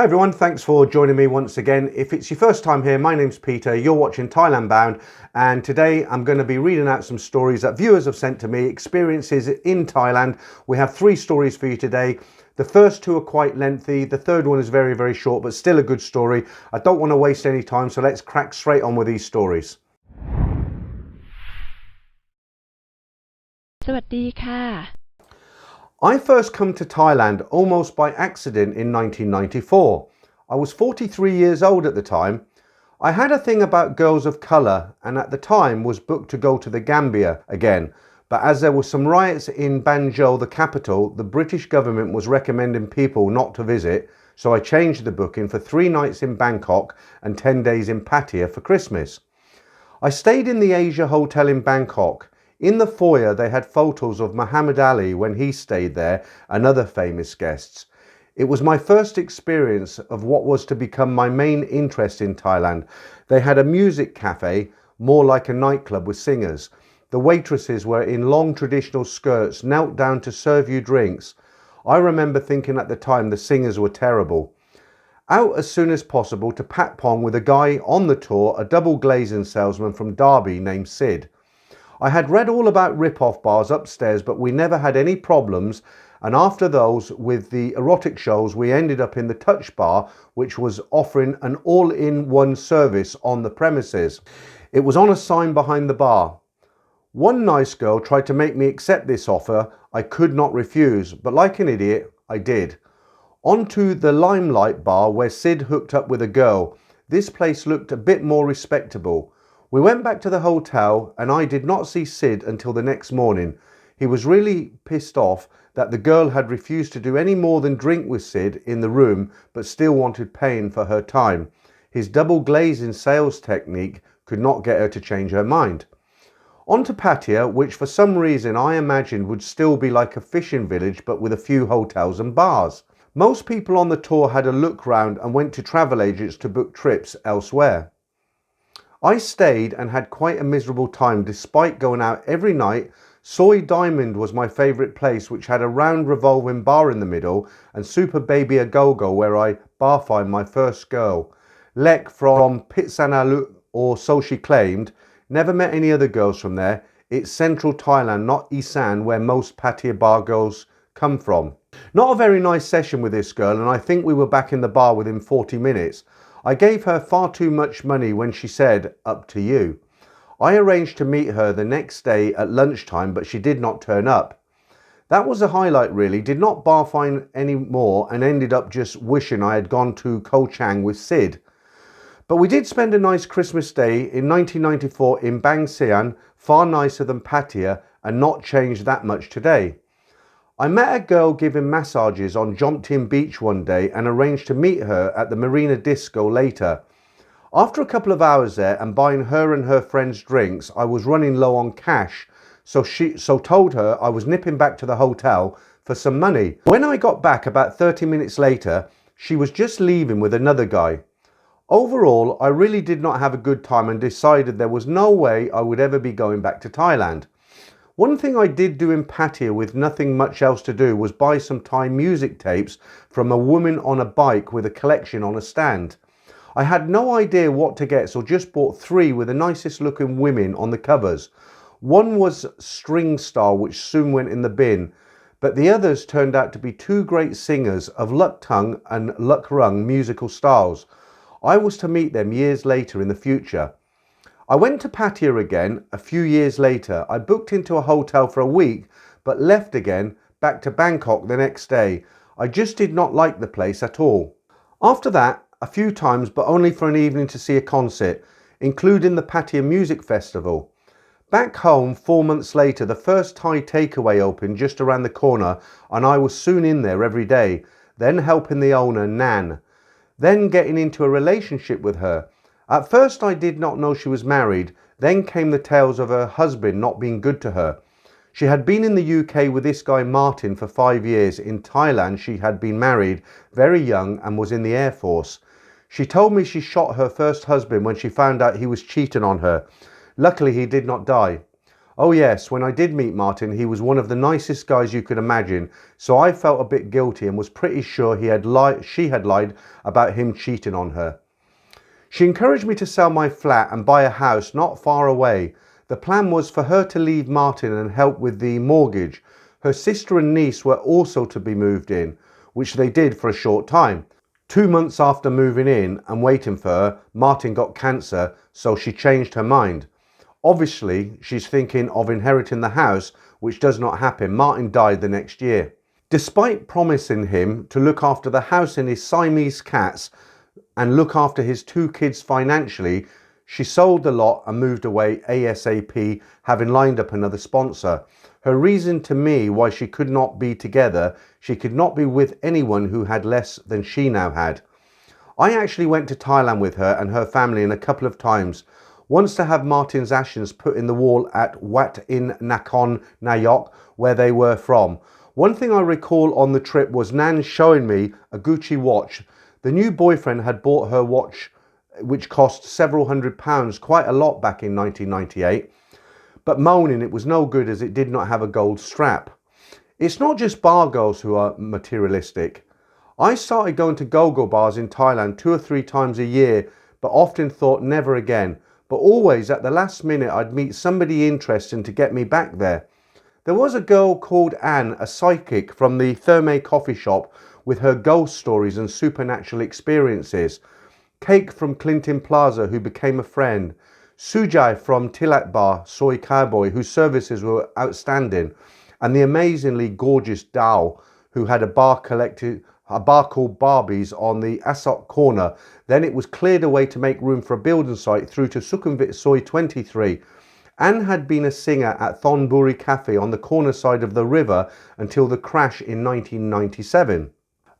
Hi everyone, thanks for joining me once again. If it's your first time here, my name's Peter, you're watching Thailand Bound, and today I'm going to be reading out some stories that viewers have sent to me, experiences in Thailand. We have 3 stories for you today. The first 2 are quite lengthy, the third one is very, very short, but still a good story. I don't want to waste any time, so let's crack straight on with these stories. สวัสดีค่ะ I first come to Thailand almost by accident in 1994. I was 43 years old at the time. I had a thing about girls of colour and at the time was booked to go to the Gambia again, but as there were some riots in Banjul, the capital, the British government was recommending people not to visit, so I changed the booking for 3 nights in Bangkok and 10 days in Pattaya for Christmas. I stayed in the Asia Hotel in Bangkok. In the foyer they had photos of Muhammad Ali when he stayed there and other famous guests. It was my first experience of what was to become my main interest in Thailand. They had a music cafe, more like a nightclub with singers. The waitresses were in long traditional skirts, knelt down to serve you drinks. I remember thinking at the time the singers were terrible. Out as soon as possible to Pat Pong with a guy on the tour, a double glazing salesman from Derby named Sid. I had read all about rip-off bars upstairs, but we never had any problems, and after those with the erotic shows we ended up in the Touch Bar, which was offering an all-in-one service on the premises. It was on a sign behind the bar. One nice girl tried to make me accept this offer. I could not refuse, but like an idiot, I did. On to the Limelight Bar where Sid hooked up with a girl. This place looked a bit more respectable. We went back to the hotel and I did not see Sid until the next morning. He was really pissed off that the girl had refused to do any more than drink with Sid in the room but still wanted paying for her time. His double glazing sales technique could not get her to change her mind. On to Pattaya, which for some reason I imagined would still be like a fishing village but with a few hotels and bars. Most people on the tour had a look round and went to travel agents to book trips elsewhere. I stayed and had quite a miserable time despite going out every night. Soy Diamond was my favourite place, which had a round revolving bar in the middle, and Super Baby A Go-Go where I bar-fined my first girl. Lek from Pitsanalut, or so she claimed. Never met any other girls from there. It's central Thailand, not Isan, where most Pattaya bar girls come from. Not a very nice session with this girl, and I think we were back in the bar within 40 minutes. I gave her far too much money when she said, "Up to you." I arranged to meet her the next day at lunchtime, but she did not turn up. That was a highlight really, did not bar fine any more and ended up just wishing I had gone to Koh Chang with Sid. But we did spend a nice Christmas day in 1994 in Bang Sian, far nicer than Pattaya and not changed that much today. I met a girl giving massages on Jomtien Beach one day and arranged to meet her at the Marina Disco later. After a couple of hours there and buying her and her friends drinks, I was running low on cash, so told her I was nipping back to the hotel for some money. When I got back about 30 minutes later, she was just leaving with another guy. Overall, I really did not have a good time and decided there was no way I would ever be going back to Thailand. One thing I did do in Pattaya with nothing much else to do was buy some Thai music tapes from a woman on a bike with a collection on a stand. I had no idea what to get, so just bought 3 with the nicest looking women on the covers. One was String Star, which soon went in the bin, but the others turned out to be 2 great singers of Luk Tung and Luk Rung musical styles. I was to meet them years later in the future. I went to Pattaya again a few years later. I booked into a hotel for a week but left again back to Bangkok the next day. I just did not like the place at all. After that, a few times but only for an evening to see a concert, including the Pattaya Music Festival. Back home 4 months later, the first Thai takeaway opened just around the corner and I was soon in there every day, then helping the owner Nan, then getting into a relationship with her. At first I did not know she was married, then came the tales of her husband not being good to her. She had been in the UK with this guy Martin for 5 years. In Thailand she had been married very young and was in the Air Force. She told me she shot her first husband when she found out he was cheating on her. Luckily he did not die. Oh yes, when I did meet Martin, he was one of the nicest guys you could imagine, so I felt a bit guilty and was pretty sure she had lied about him cheating on her. She encouraged me to sell my flat and buy a house not far away. The plan was for her to leave Martin and help with the mortgage. Her sister and niece were also to be moved in, which they did for a short time. 2 months after moving in and waiting for her, Martin got cancer, so she changed her mind. Obviously, she's thinking of inheriting the house, which does not happen. Martin died the next year. Despite promising him to look after the house and his Siamese cats and look after his 2 kids financially, she sold the lot and moved away ASAP, having lined up another sponsor. Her reason to me why she could not be together, she could not be with anyone who had less than she now had. I actually went to Thailand with her and her family a couple of times. Once to have Martin's ashes put in the wall at Wat in Nakhon Nayok, where they were from. One thing I recall on the trip was Nan showing me a Gucci watch. The new boyfriend had bought her watch, which cost several £100s, quite a lot back in 1998, but moaning it was no good as it did not have a gold strap. It's not just bar girls who are materialistic. I started going to go-go bars in Thailand 2 or 3 times a year, but often thought never again. But always at the last minute I'd meet somebody interesting to get me back there. There was a girl called Anne, a psychic from the Therme coffee shop, with her ghost stories and supernatural experiences. Cake from Clinton Plaza, who became a friend. Sujai from Tilak Bar, Soy Cowboy, whose services were outstanding. And the amazingly gorgeous Dao, who had a bar called Barbie's on the Asok corner. Then it was cleared away to make room for a building site through to Sukhumvit Soy 23. Anne had been a singer at Thonburi Cafe on the corner side of the river until the crash in 1997.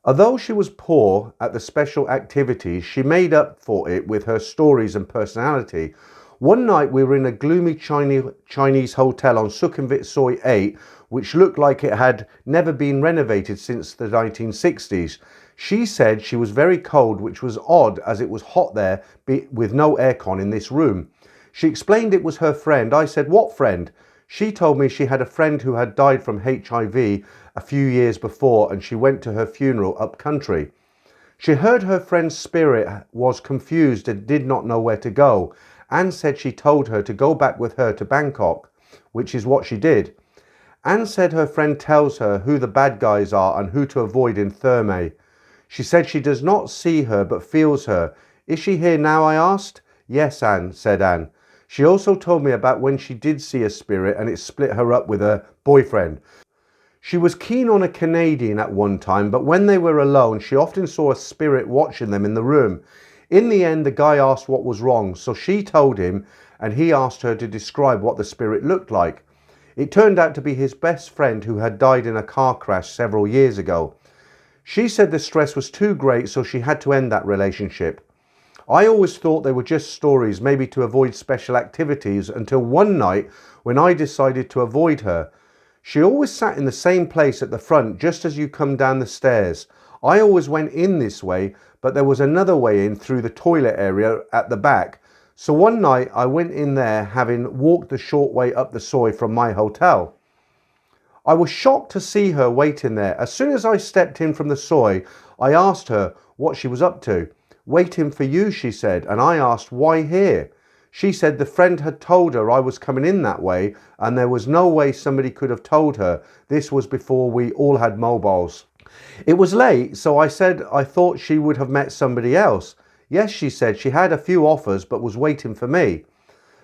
Although she was poor at the special activities, she made up for it with her stories and personality. One night we were in a gloomy Chinese hotel on Sukhumvit Soy 8, which looked like it had never been renovated since the 1960s. She said she was very cold, which was odd as it was hot there with no aircon in this room. She explained it was her friend. I said, "What friend?" She told me she had a friend who had died from HIV a few years before and she went to her funeral up country. She heard her friend's spirit was confused and did not know where to go. Anne said she told her to go back with her to Bangkok, which is what she did. Anne said her friend tells her who the bad guys are and who to avoid in Therme. She said she does not see her but feels her. "Is she here now?" I asked. "Yes, Anne," said Anne. She also told me about when she did see a spirit and it split her up with her boyfriend. She was keen on a Canadian at one time, but when they were alone, she often saw a spirit watching them in the room. In the end, the guy asked what was wrong, so she told him and he asked her to describe what the spirit looked like. It turned out to be his best friend who had died in a car crash several years ago. She said the stress was too great, so she had to end that relationship. I always thought they were just stories, maybe to avoid special activities, until one night when I decided to avoid her. She always sat in the same place at the front, just as you come down the stairs. I always went in this way, but there was another way in through the toilet area at the back. So one night I went in there, having walked the short way up the Soy from my hotel. I was shocked to see her waiting there. As soon as I stepped in from the Soy, I asked her what she was up to. "Waiting for you," she said, and I asked, "Why here?" She said the friend had told her I was coming in that way and there was no way somebody could have told her. This was before we all had mobiles. It was late, so I said I thought she would have met somebody else. "Yes," she said, she had a few offers but was waiting for me.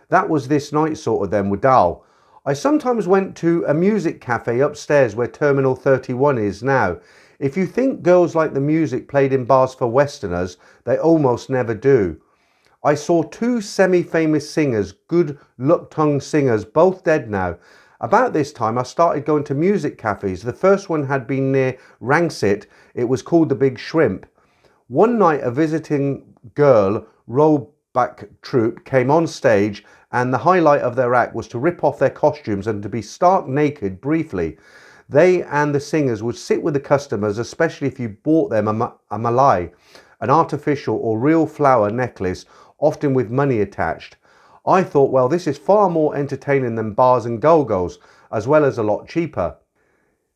That was this night sort of then with Dal. I sometimes went to a music cafe upstairs where Terminal 31 is now. If you think girls like the music played in bars for Westerners, they almost never do. I saw 2 semi-famous singers, good Luk-tung singers, both dead now. About this time I started going to music cafes. The first one had been near Rangsit. It was called the Big Shrimp. One night a visiting girl rollback troupe came on stage and the highlight of their act was to rip off their costumes and to be stark naked briefly. They and the singers would sit with the customers, especially if you bought them a malai, an artificial or real flower necklace, often with money attached. I thought, well, this is far more entertaining than bars and go-go's, as well as a lot cheaper.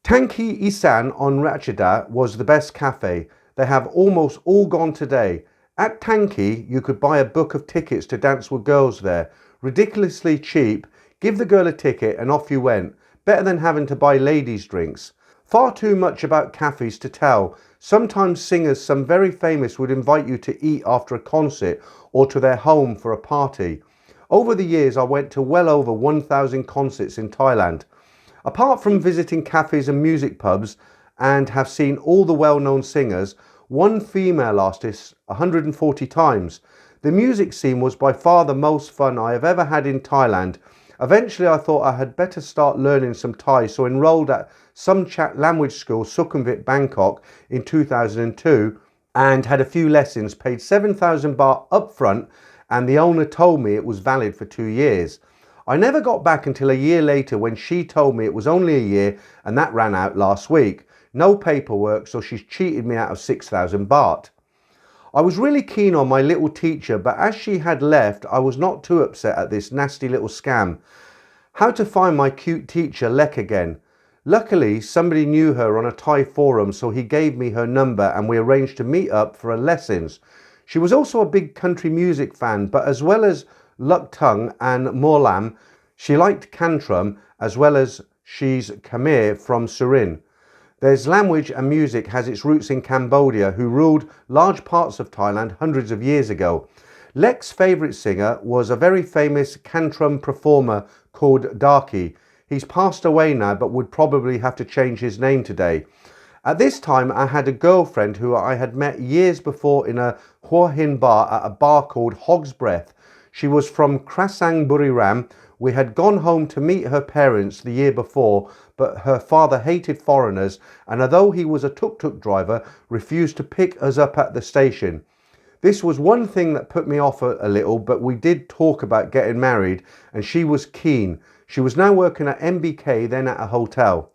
Tanki Isan on Ratchada was the best cafe. They have almost all gone today. At Tanki, you could buy a book of tickets to dance with girls there. Ridiculously cheap. Give the girl a ticket and off you went. Better than having to buy ladies' drinks. Far too much about cafes to tell. Sometimes singers, some very famous, would invite you to eat after a concert or to their home for a party. Over the years, I went to well over 1,000 concerts in Thailand. Apart from visiting cafes and music pubs and have seen all the well-known singers, one female artist 140 times. The music scene was by far the most fun I have ever had in Thailand. Eventually I thought I had better start learning some Thai, so enrolled at some chat language school, Sukhumvit, Bangkok in 2002 and had a few lessons, paid 7,000 baht up front, and the owner told me it was valid for 2 years. I never got back until a year later when she told me it was only a year and that ran out last week. No paperwork, so she's cheated me out of 6,000 baht. I was really keen on my little teacher, but as she had left, I was not too upset at this nasty little scam. How to find my cute teacher Lek again? Luckily, somebody knew her on a Thai forum, so he gave me her number and we arranged to meet up for lessons. She was also a big country music fan, but as well as Luktung and Morlam, she liked Cantrum, as well as she's Khmer from Surin. There's language and music has its roots in Cambodia, who ruled large parts of Thailand hundreds of years ago. Lek's favourite singer was a very famous Cantrum performer called Darky. He's passed away now, but would probably have to change his name today. At this time, I had a girlfriend who I had met years before in a Hua Hin bar at a bar called Hog's Breath. She was from Krasang Buriram. We had gone home to meet her parents the year before, but her father hated foreigners, and although he was a tuk-tuk driver, refused to pick us up at the station. This was one thing that put me off a little, but we did talk about getting married, and she was keen. She was now working at MBK, then at a hotel.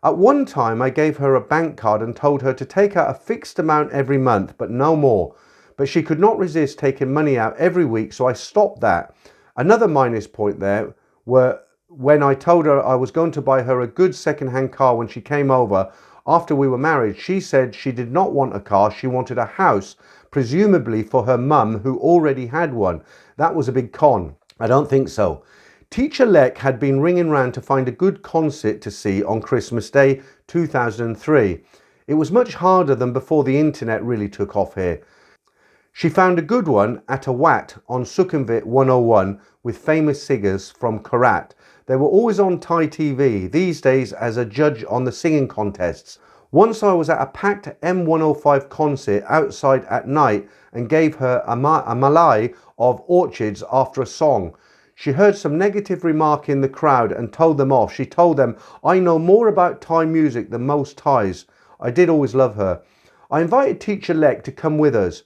At one time, I gave her a bank card and told her to take out a fixed amount every month, but no more. But she could not resist taking money out every week, so I stopped that. Another minus point there were when I told her I was going to buy her a good second-hand car when she came over after we were married. She said she did not want a car, she wanted a house, presumably for her mum who already had one. That was a big con. I don't think so. Teacher Lek had been ringing round to find a good concert to see on Christmas Day 2003. It was much harder than before the internet really took off here. She found a good one at a Wat on Sukhumvit 101 with famous singers from Korat. They were always on Thai TV, these days as a judge on the singing contests. Once I was at a packed M105 concert outside at night and gave her a malai of orchids after a song. She heard some negative remark in the crowd and told them off. She told them, "I know more about Thai music than most Thais." I did always love her. I invited Teacher Lek to come with us.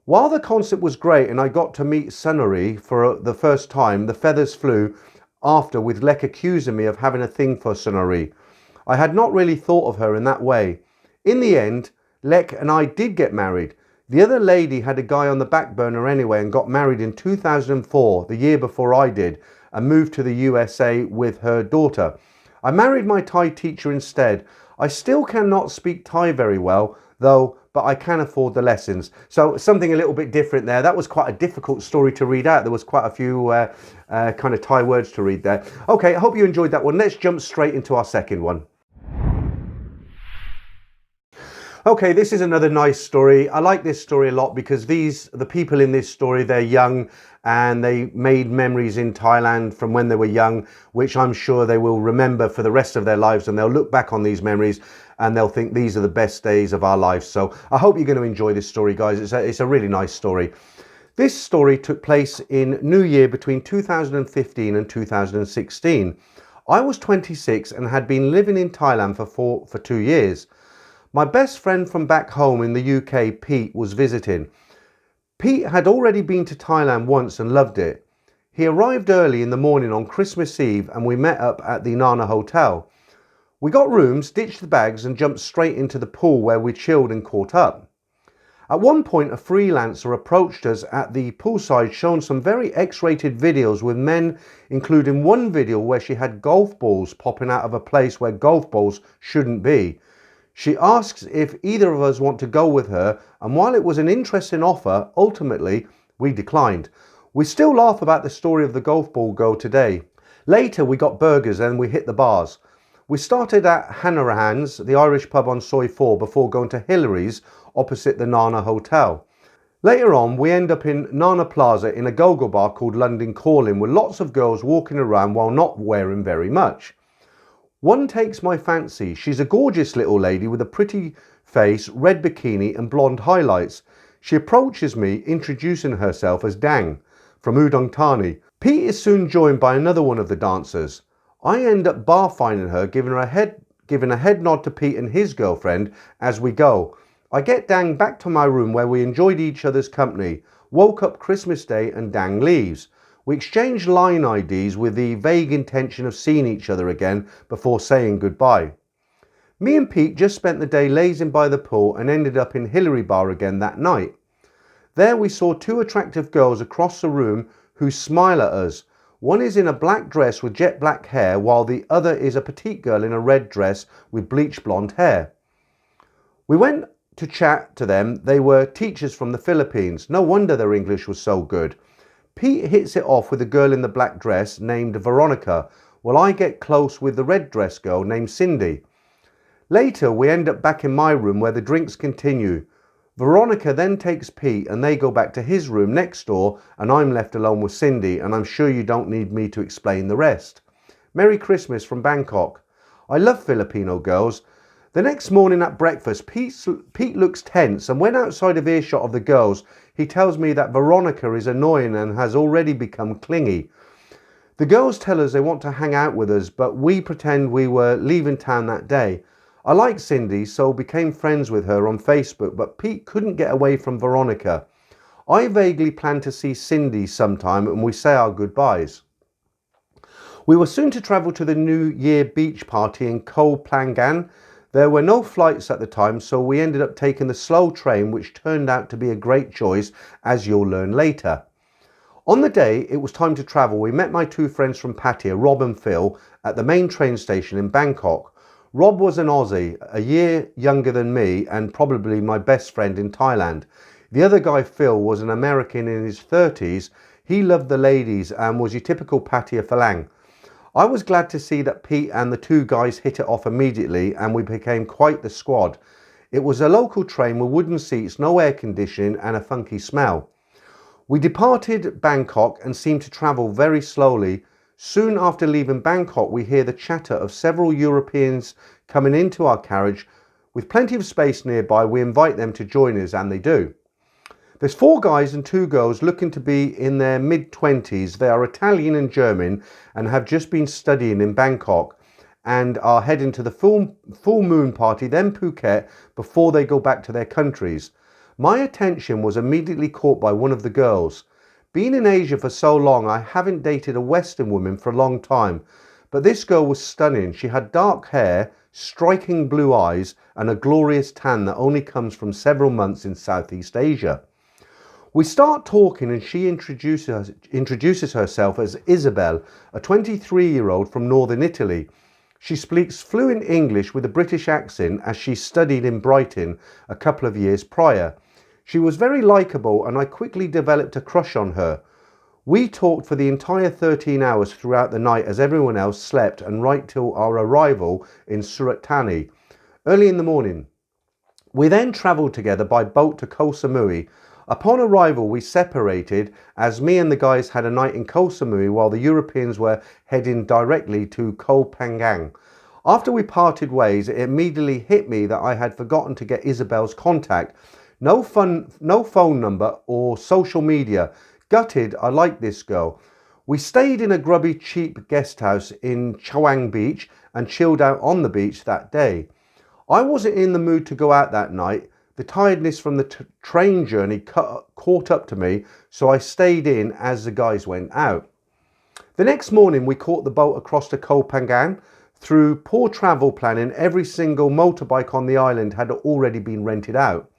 While the concert was great and I got to meet Sunari for the first time, the feathers flew after with Lek accusing me of having a thing for Sunari. I had not really thought of her in that way. In the end, Lek and I did get married. The other lady had a guy on the back burner anyway and got married in 2004, the year before I did, and moved to the USA with her daughter. I married my Thai teacher instead. I still cannot speak Thai very well, though, but I can afford the lessons. So something a little bit different there. That was quite a difficult story to read out. There was quite a few kind of Thai words to read there. Okay, I hope you enjoyed that one. Let's jump straight into our second one. Okay, this is another nice story. I like this story a lot because the people in this story, they're young and they made memories in Thailand from when they were young, which I'm sure they will remember for the rest of their lives, and they'll look back on these memories and they'll think these are the best days of our lives. So I hope you're going to enjoy this story, guys. It's a really nice story. This story took place in New Year between 2015 and 2016. I was 26 and had been living in Thailand for 2 years. My best friend from back home in the UK, Pete, was visiting. Pete had already been to Thailand once and loved it. He arrived early in the morning on Christmas Eve and we met up at the Nana Hotel. We got rooms, ditched the bags and jumped straight into the pool where we chilled and caught up. At one point, a freelancer approached us at the poolside showing some very X-rated videos with men, including one video where she had golf balls popping out of a place where golf balls shouldn't be. She asks if either of us want to go with her, and while it was an interesting offer, ultimately we declined. We still laugh about the story of the golf ball girl today. Later we got burgers and we hit the bars. We started at Hanrahan's, the Irish pub on Soy 4, before going to Hillary's opposite the Nana Hotel. Later on we end up in Nanaplaza in a go-go bar called London Calling with lots of girls walking around while not wearing very much. One takes my fancy. She's a gorgeous little lady with a pretty face, red bikini and blonde highlights. She approaches me, introducing herself as Dang from Udon Thani. Pete is soon joined by another one of the dancers. I end up bar finding her, giving a head nod to Pete and his girlfriend as we go. I get Dang back to my room where we enjoyed each other's company. Woke up Christmas Day and Dang leaves. We exchange line IDs with the vague intention of seeing each other again before saying goodbye. Me and Pete just spent the day lazing by the pool and ended up in Hillary Bar again that night. There we saw two attractive girls across the room who smile at us. One is in a black dress with jet black hair, while the other is a petite girl in a red dress with bleach blonde hair. We went to chat to them. They were teachers from the Philippines. No wonder their English was so good. Pete hits it off with a girl in the black dress named Veronica, while I get close with the red dress girl named Cindy. Later we end up back in my room where the drinks continue. Veronica then takes Pete and they go back to his room next door, and I'm left alone with Cindy, and I'm sure you don't need me to explain the rest. Merry Christmas from Bangkok. I love Filipino girls. The next morning at breakfast, Pete looks tense, and when outside of earshot of the girls, he tells me that Veronica is annoying and has already become clingy. The girls tell us they want to hang out with us, but we pretend we were leaving town that day. I like Cindy, so became friends with her on Facebook, but Pete couldn't get away from Veronica. I vaguely plan to see Cindy sometime and we say our goodbyes. We were soon to travel to the New Year beach party in Koh Phangan. There were no flights at the time, so we ended up taking the slow train, which turned out to be a great choice, as you'll learn later. On the day it was time to travel, we met my two friends from Pattaya, Rob and Phil, at the main train station in Bangkok. Rob was an Aussie, a year younger than me and probably my best friend in Thailand. The other guy, Phil, was an American in his 30s. He loved the ladies and was your typical Pattaya Phalang. I was glad to see that Pete and the two guys hit it off immediately and we became quite the squad. It was a local train with wooden seats, no air conditioning and a funky smell. We departed Bangkok and seemed to travel very slowly. Soon after leaving Bangkok, we hear the chatter of several Europeans coming into our carriage. With plenty of space nearby, we invite them to join us, and they do. There's 4 guys and 2 girls looking to be in their mid-20s. They are Italian and German and have just been studying in Bangkok and are heading to the full moon party, then Phuket, before they go back to their countries. My attention was immediately caught by one of the girls. Being in Asia for so long, I haven't dated a Western woman for a long time, but this girl was stunning. She had dark hair, striking blue eyes, and a glorious tan that only comes from several months in Southeast Asia. We start talking and she introduces herself as Isabel, a 23-year-old from northern Italy. She speaks fluent English with a British accent as she studied in Brighton a couple of years prior. She was very likeable and I quickly developed a crush on her. We talked for the entire 13 hours throughout the night as everyone else slept, and right till our arrival in Surat Thani early in the morning. We then travelled together by boat to Koh Samui. Upon arrival we separated as me and the guys had a night in Koh Samui while the Europeans were heading directly to Koh Phangan. After we parted ways, it immediately hit me that I had forgotten to get Isabel's contact. No phone number or social media. Gutted, I liked this girl. We stayed in a grubby cheap guest house in Chawang Beach and chilled out on the beach that day. I wasn't in the mood to go out that night. The tiredness from the train journey caught up to me, so I stayed in as the guys went out. The next morning we caught the boat across to Koh Phangan. Through poor travel planning, every single motorbike on the island had already been rented out.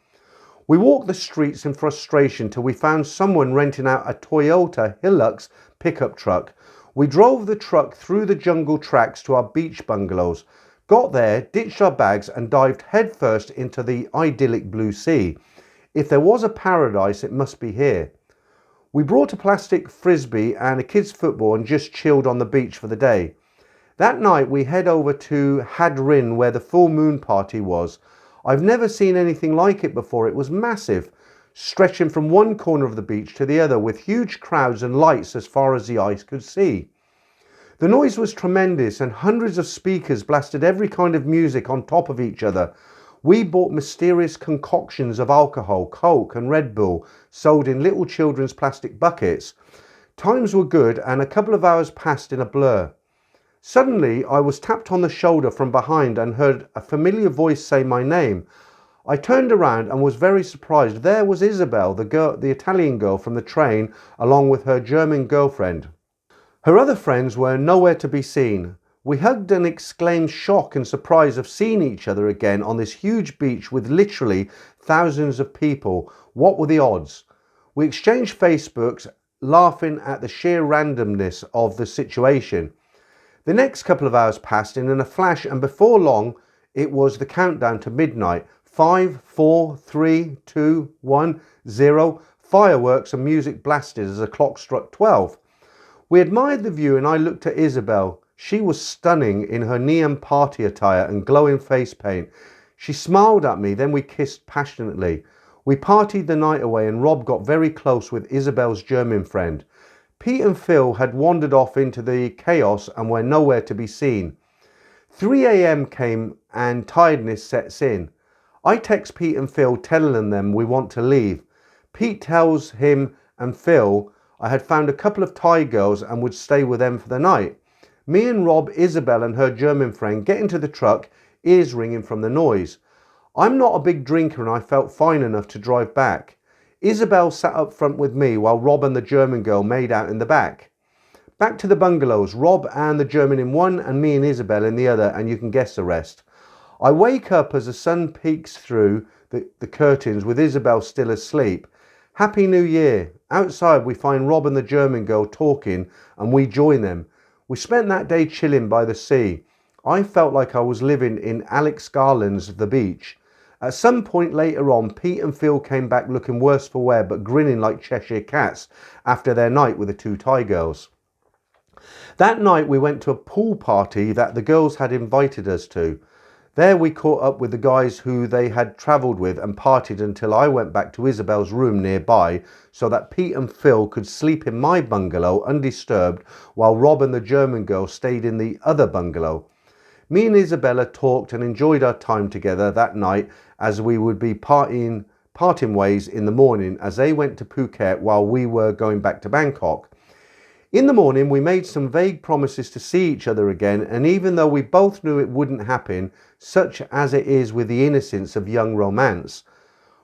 We walked the streets in frustration till we found someone renting out a Toyota Hilux pickup truck. We drove the truck through the jungle tracks to our beach bungalows, got there, ditched our bags and dived headfirst into the idyllic blue sea. If there was a paradise, it must be here. We brought a plastic frisbee and a kids' football and just chilled on the beach for the day. That night we head over to Hadrin where the full moon party was. I've never seen anything like it before. It was massive, stretching from one corner of the beach to the other with huge crowds and lights as far as the eyes could see. The noise was tremendous and hundreds of speakers blasted every kind of music on top of each other. We bought mysterious concoctions of alcohol, Coke and Red Bull, sold in little children's plastic buckets. Times were good and a couple of hours passed in a blur. Suddenly, I was tapped on the shoulder from behind and heard a familiar voice say my name. I turned around and was very surprised. There was Isabel, the Italian girl from the train, along with her German girlfriend. Her other friends were nowhere to be seen. We hugged and exclaimed shock and surprise of seeing each other again on this huge beach with literally thousands of people. What were the odds? We exchanged Facebooks, laughing at the sheer randomness of the situation. The next couple of hours passed in a flash and before long it was the countdown to midnight. 5, 4, 3, 2, 1, 0. Fireworks and music blasted as the clock struck 12. We admired the view and I looked at Isabel. She was stunning in her neon party attire and glowing face paint. She smiled at me, then we kissed passionately. We partied the night away and Rob got very close with Isabel's German friend. Pete and Phil had wandered off into the chaos and were nowhere to be seen. 3 a.m. came and tiredness sets in. I text Pete and Phil telling them we want to leave. Pete tells him and Phil I had found a couple of Thai girls and would stay with them for the night. Me and Rob, Isabel and her German friend get into the truck, ears ringing from the noise. I'm not a big drinker and I felt fine enough to drive back. Isabel sat up front with me while Rob and the German girl made out in the back. Back to the bungalows, Rob and the German in one and me and Isabel in the other, and you can guess the rest. I wake up as the sun peeks through the curtains with Isabel still asleep. Happy New Year. Outside we find Rob and the German girl talking and we join them. We spent that day chilling by the sea. I felt like I was living in Alex Garland's The Beach. At some point later on, Pete and Phil came back looking worse for wear but grinning like Cheshire cats after their night with the 2 Thai girls. That night we went to a pool party that the girls had invited us to. There we caught up with the guys who they had travelled with and partied until I went back to Isabel's room nearby so that Pete and Phil could sleep in my bungalow undisturbed while Rob and the German girl stayed in the other bungalow. Me and Isabella talked and enjoyed our time together that night as we would be parting ways in the morning as they went to Phuket while we were going back to Bangkok. In the morning we made some vague promises to see each other again, and even though we both knew it wouldn't happen, such as it is with the innocence of young romance,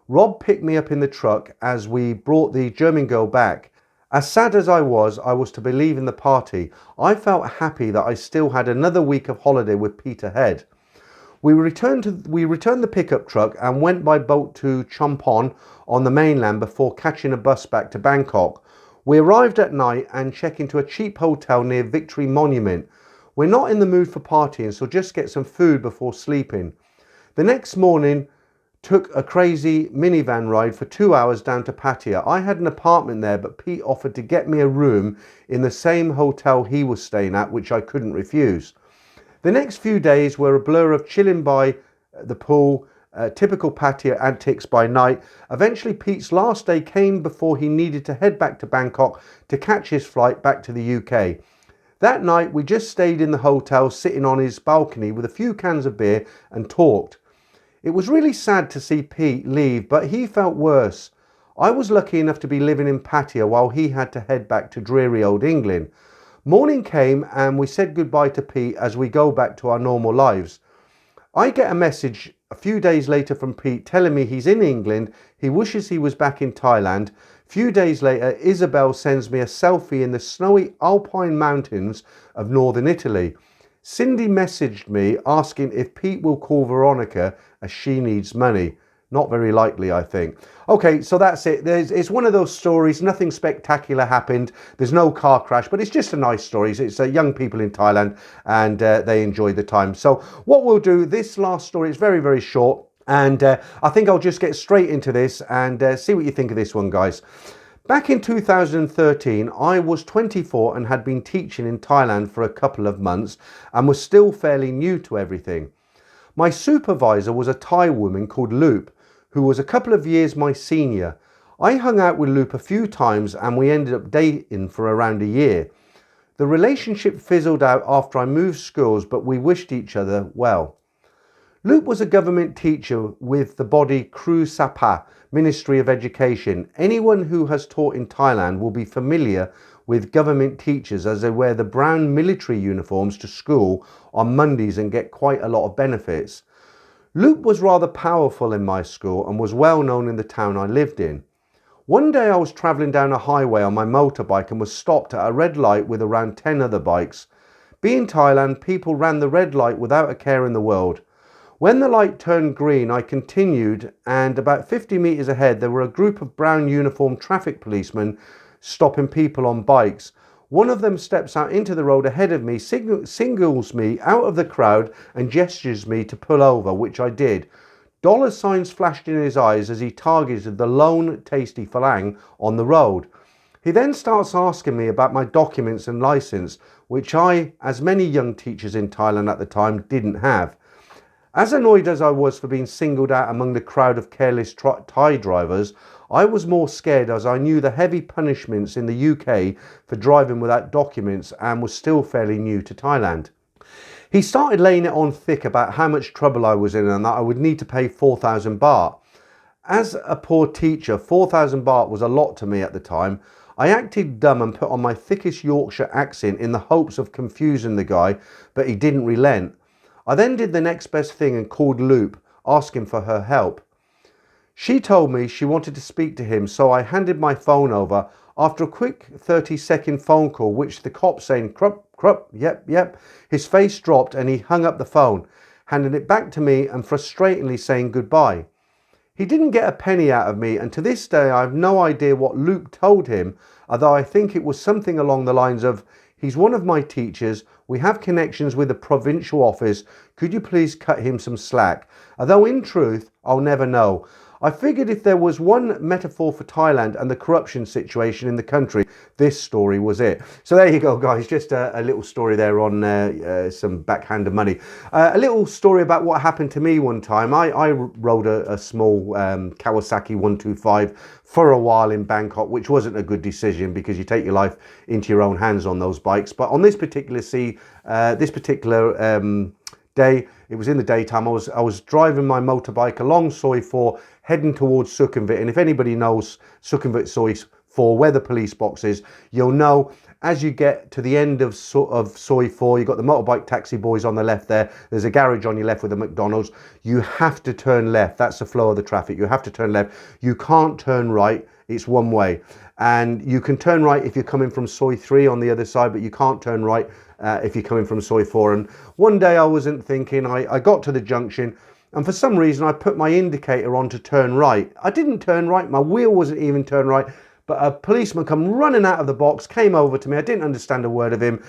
Rob picked me up in the truck as we brought the German girl back. As sad as I was to be leaving the party, I felt happy that I still had another week of holiday with Pete ahead. We returned the pickup truck and went by boat to Chompon on the mainland before catching a bus back to Bangkok. We arrived at night and checked into a cheap hotel near Victory Monument. We're not in the mood for partying, so just get some food before sleeping. The next morning, took a crazy minivan ride for 2 hours down to Pattaya. I had an apartment there, but Pete offered to get me a room in the same hotel he was staying at, which I couldn't refuse. The next few days were a blur of chilling by the pool, typical Pattaya antics by night. Eventually Pete's last day came before he needed to head back to Bangkok to catch his flight back to the UK. That night we just stayed in the hotel, sitting on his balcony with a few cans of beer and talked. It was really sad to see Pete leave, but he felt worse. I was lucky enough to be living in Pattaya while he had to head back to dreary old England. Morning came and we said goodbye to Pete as we go back to our normal lives. I get a message a few days later from Pete telling me he's in England, he wishes he was back in Thailand. Few days later, Isabel sends me a selfie in the snowy alpine mountains of northern Italy. Cindy messaged me asking if Pete will call Veronica as she needs money. Not very likely, I think. Okay, so that's it. It's one of those stories. Nothing spectacular happened. There's no car crash, but it's just a nice story. It's young people in Thailand, and they enjoy the time. So what we'll do, this last story is very, very short. And I think I'll just get straight into this and see what you think of this one, guys. Back in 2013, I was 24 and had been teaching in Thailand for a couple of months and was still fairly new to everything. My supervisor was a Thai woman called Loop, who was a couple of years my senior. I hung out with Loop a few times and we ended up dating for around a year. The relationship fizzled out after I moved schools, but we wished each other well. Loop was a government teacher with the body Kru Sapa, Ministry of Education. Anyone who has taught in Thailand will be familiar with government teachers as they wear the brown military uniforms to school on Mondays and get quite a lot of benefits. Loop was rather powerful in my school and was well known in the town I lived in. One day I was travelling down a highway on my motorbike and was stopped at a red light with around 10 other bikes. Being Thailand, people ran the red light without a care in the world. When the light turned green, I continued, and about 50 metres ahead there were a group of brown uniformed traffic policemen stopping people on bikes. One of them steps out into the road ahead of me, signals me out of the crowd and gestures me to pull over, which I did. Dollar signs flashed in his eyes as he targeted the lone tasty phalang on the road. He then starts asking me about my documents and licence, which I, as many young teachers in Thailand at the time, didn't have. As annoyed as I was for being singled out among the crowd of careless Thai drivers, I was more scared as I knew the heavy punishments in the UK for driving without documents and was still fairly new to Thailand. He started laying it on thick about how much trouble I was in and that I would need to pay 4,000 baht. As a poor teacher, 4,000 baht was a lot to me at the time. I acted dumb and put on my thickest Yorkshire accent in the hopes of confusing the guy, but he didn't relent. I then did the next best thing and called Loop, asking for her help. She told me she wanted to speak to him, so I handed my phone over. After a quick 30-second phone call, which the cop saying, "Krupp, Krupp, yep," his face dropped and he hung up the phone, handing it back to me and frustratingly saying goodbye. He didn't get a penny out of me, and to this day I have no idea what Luke told him, although I think it was something along the lines of, "He's one of my teachers, we have connections with the provincial office, could you please cut him some slack?" Although in truth, I'll never know. I figured if there was one metaphor for Thailand and the corruption situation in the country, this story was it. So there you go, guys. Just a little story there on some backhanded money. A little story about what happened to me one time. I rode a small Kawasaki 125 for a while in Bangkok, which wasn't a good decision because you take your life into your own hands on those bikes. But on this particular day, it was in the daytime. I was driving my motorbike along Soi 4, heading towards Sukhumvit. And if anybody knows Sukhumvit Soi 4, where the police box is, you'll know as you get to the end of Soi 4, you've got the motorbike taxi boys on the left there. There's a garage on your left with a McDonald's. You have to turn left. That's the flow of the traffic. You have to turn left. You can't turn right. It's one way. And you can turn right if you're coming from Soi 3 on the other side, but you can't turn right if you're coming from Soi 4. And one day I wasn't thinking, I got to the junction and for some reason I put my indicator on to turn right. I didn't turn right, my wheel wasn't even turned right, but a policeman come running out of the box, came over to me, I didn't understand a word of him.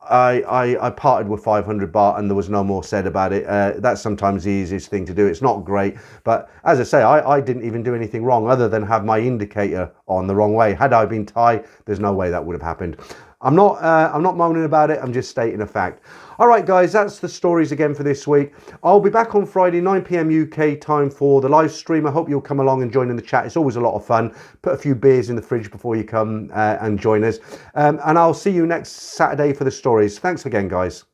I parted with 500 baht and there was no more said about it. That's sometimes the easiest thing to do. It's not great, but as I say, I didn't even do anything wrong other than have my indicator on the wrong way. Had I been Thai, there's no way that would have happened. I'm not moaning about it, I'm just stating a fact. All right, guys, that's the stories again for this week. I'll be back on Friday, 9 p.m. UK time for the live stream. I hope you'll come along and join in the chat. It's always a lot of fun. Put a few beers in the fridge before you come and join us. And I'll see you next Saturday for the stories. Thanks again, guys.